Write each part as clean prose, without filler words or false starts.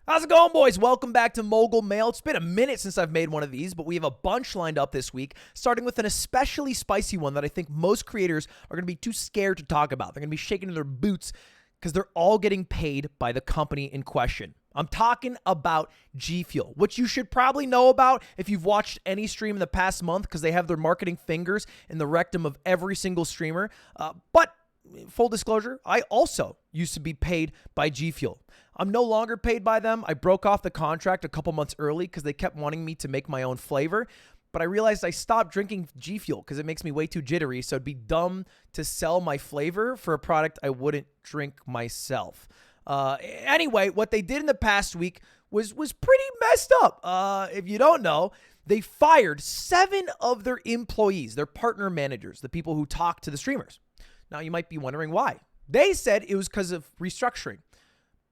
How's it going, boys? Welcome back to Mogul Mail. It's been a minute since I've made one of these, but we have a bunch lined up this week, starting with an especially spicy one that I think most creators are going to be too scared to talk about. They're going to be shaking in their boots because they're all getting paid by the company in question. I'm talking about G Fuel, which you should probably know about if you've watched any stream in the past month because they have their marketing fingers in the rectum of every single streamer. But full disclosure, I also used to be paid by G Fuel. I'm no longer paid by them. I broke off the contract a couple months early because they kept wanting me to make my own flavor. But I realized I stopped drinking G Fuel because it makes me way too jittery. So it'd be dumb to sell my flavor for a product I wouldn't drink myself. Anyway, what they did in the past week was pretty messed up. If you don't know, they fired 7 of their employees, their partner managers, the people who talk to the streamers. Now, you might be wondering why. They said it was because of restructuring.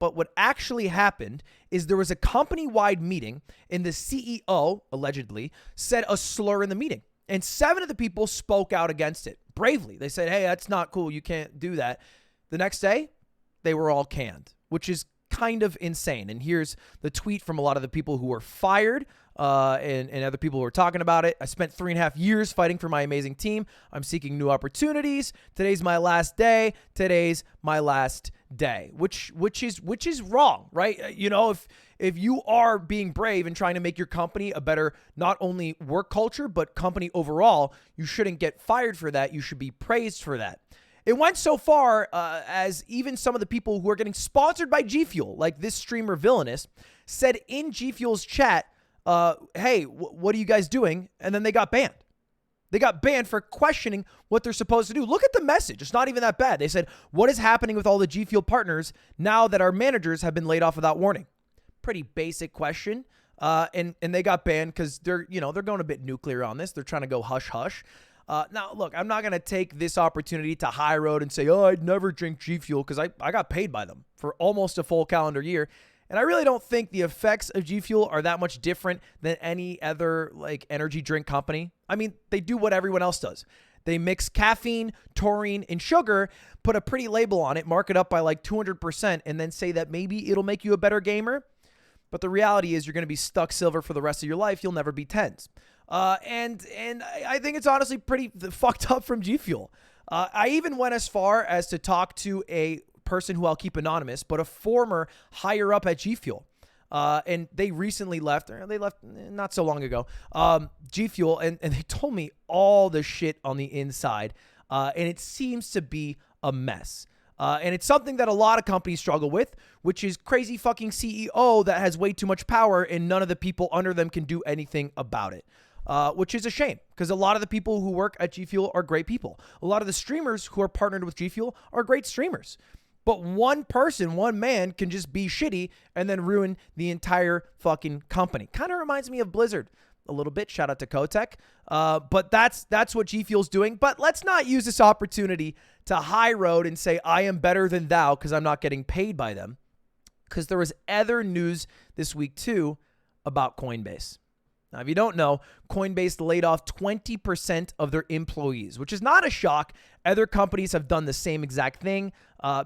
But what actually happened is there was a company-wide meeting and the CEO, allegedly, said a slur in the meeting. And 7 of the people spoke out against it bravely. They said, hey, that's not cool. You can't do that. The next day, they were all canned, which is kind of insane. And here's the tweet from a lot of the people who were fired and other people who were talking about it. I spent 3.5 years fighting for my amazing team. I'm seeking new opportunities. Today's my last day. Today's my last day, which is wrong, right? You know, if you are being brave and trying to make your company a better, not only work culture, but company overall, you shouldn't get fired for that. You should be praised for that. It went so far as even some of the people who are getting sponsored by G Fuel, like this streamer Villainous, said in G Fuel's chat, hey, what are you guys doing? And then they got banned. They got banned for questioning what they're supposed to do. Look at the message. It's not even that bad. They said, what is happening with all the G Fuel partners now that our managers have been laid off without warning? Pretty basic question. And they got banned because they're going a bit nuclear on this. They're trying to go hush hush. Now, look, I'm not going to take this opportunity to high road and say, oh, I'd never drink G Fuel because I got paid by them for almost a full calendar year. And I really don't think the effects of G Fuel are that much different than any other like energy drink company. I mean, they do what everyone else does. They mix caffeine, taurine, and sugar, put a pretty label on it, mark it up by like 200%, and then say that maybe it'll make you a better gamer. But the reality is you're going to be stuck silver for the rest of your life. You'll never be tens. And I think it's honestly pretty fucked up from G Fuel. I even went as far as to talk to a person who I'll keep anonymous, but a former higher up at G Fuel. And they recently left, or they left not so long ago, G Fuel, and they told me all the shit on the inside. And it seems to be a mess. And it's something that a lot of companies struggle with, which is crazy fucking CEO that has way too much power and none of the people under them can do anything about it. Which is a shame because a lot of the people who work at G Fuel are great people. A lot of the streamers who are partnered with G Fuel are great streamers. But one person, one man can just be shitty and then ruin the entire fucking company. Kind of reminds me of Blizzard a little bit. Shout out to Kotek. But that's what G Fuel's doing. But let's not use this opportunity to high road and say I am better than thou because I'm not getting paid by them. Because there was other news this week too about Coinbase. Now, if you don't know, Coinbase laid off 20% of their employees, which is not a shock. Other companies have done the same exact thing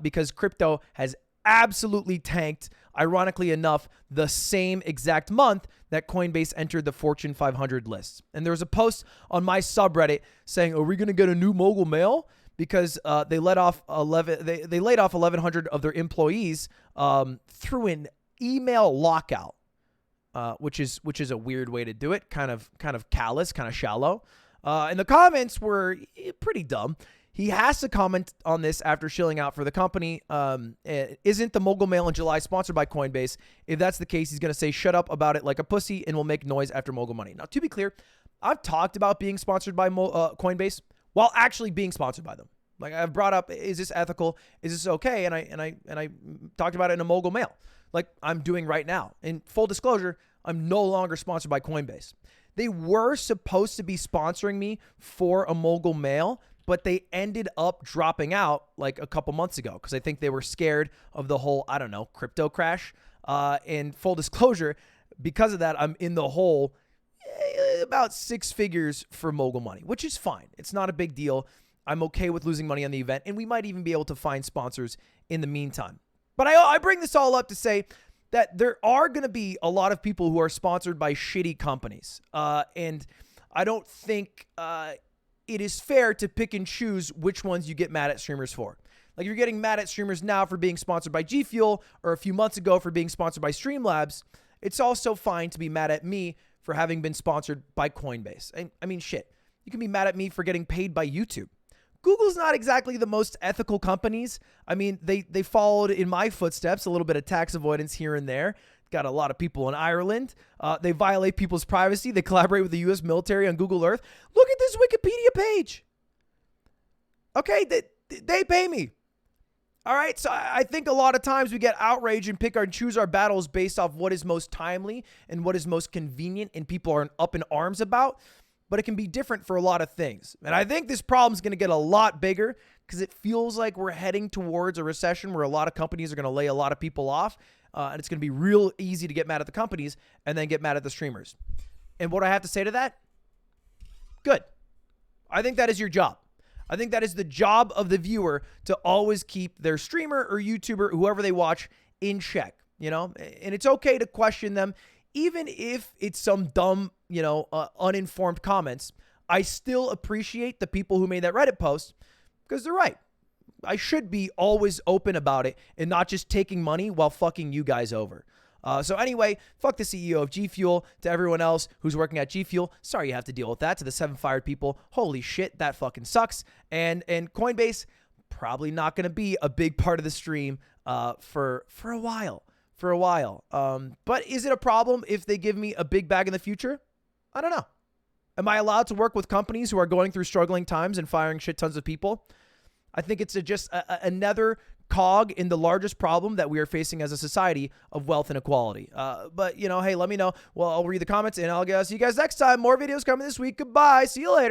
because crypto has absolutely tanked, ironically enough, the same exact month that Coinbase entered the Fortune 500 list. And there was a post on my subreddit saying, are we going to get a new Mogul Mail? Because they laid off 1,100 of their employees through an email lockout. Which is a weird way to do it, kind of callous, kind of shallow. And the comments were pretty dumb. He has to comment on this after shilling out for the company. Isn't the Mogul Mail in July sponsored by Coinbase? If that's the case, he's going to say, shut up about it like a pussy and will make noise after Mogul Money. Now, to be clear, I've talked about being sponsored by Coinbase while actually being sponsored by them. Like I've brought up, is this ethical? Is this okay? And I talked about it in a Mogul Mail, like I'm doing right now. In full disclosure, I'm no longer sponsored by Coinbase. They were supposed to be sponsoring me for a Mogul Mail, but they ended up dropping out like a couple months ago because I think they were scared of the whole, I don't know, crypto crash. And full disclosure, because of that, I'm in the hole about 6 figures for Mogul Money, which is fine. It's not a big deal. I'm okay with losing money on the event, and we might even be able to find sponsors in the meantime. But I bring this all up to say that there are going to be a lot of people who are sponsored by shitty companies. And I don't think it is fair to pick and choose which ones you get mad at streamers for. Like, you're getting mad at streamers now for being sponsored by G Fuel, or a few months ago for being sponsored by Streamlabs. It's also fine to be mad at me for having been sponsored by Coinbase. I mean, shit. You can be mad at me for getting paid by YouTube. Google's not exactly the most ethical companies. I mean, they followed in my footsteps, a little bit of tax avoidance here and there. Got a lot of people in Ireland. They violate people's privacy. They collaborate with the U.S. military on Google Earth. Look at this Wikipedia page. Okay, they pay me. All right, so I think a lot of times we get outraged and pick and choose our battles based off what is most timely and what is most convenient and people are up in arms about, but it can be different for a lot of things. And I think this problem is going to get a lot bigger because it feels like we're heading towards a recession where a lot of companies are going to lay a lot of people off, and it's going to be real easy to get mad at the companies and then get mad at the streamers. And what I have to say to that? Good. I think that is your job. I think that is the job of the viewer to always keep their streamer or YouTuber, whoever they watch, in check, you know? And it's okay to question them, even if it's some dumb, uninformed comments. I still appreciate the people who made that Reddit post because they're right. I should be always open about it and not just taking money while fucking you guys over. So anyway, fuck the CEO of G Fuel. To everyone else who's working at G Fuel, sorry you have to deal with that. To the 7 fired people, holy shit, that fucking sucks. And Coinbase, probably not going to be a big part of the stream for a while. But is it a problem if they give me a big bag in the future? I don't know. Am I allowed to work with companies who are going through struggling times and firing shit tons of people? I think it's just another cog in the largest problem that we are facing as a society of wealth inequality. But, hey, let me know. Well, I'll read the comments and I'll see you guys next time. More videos coming this week. Goodbye. See you later.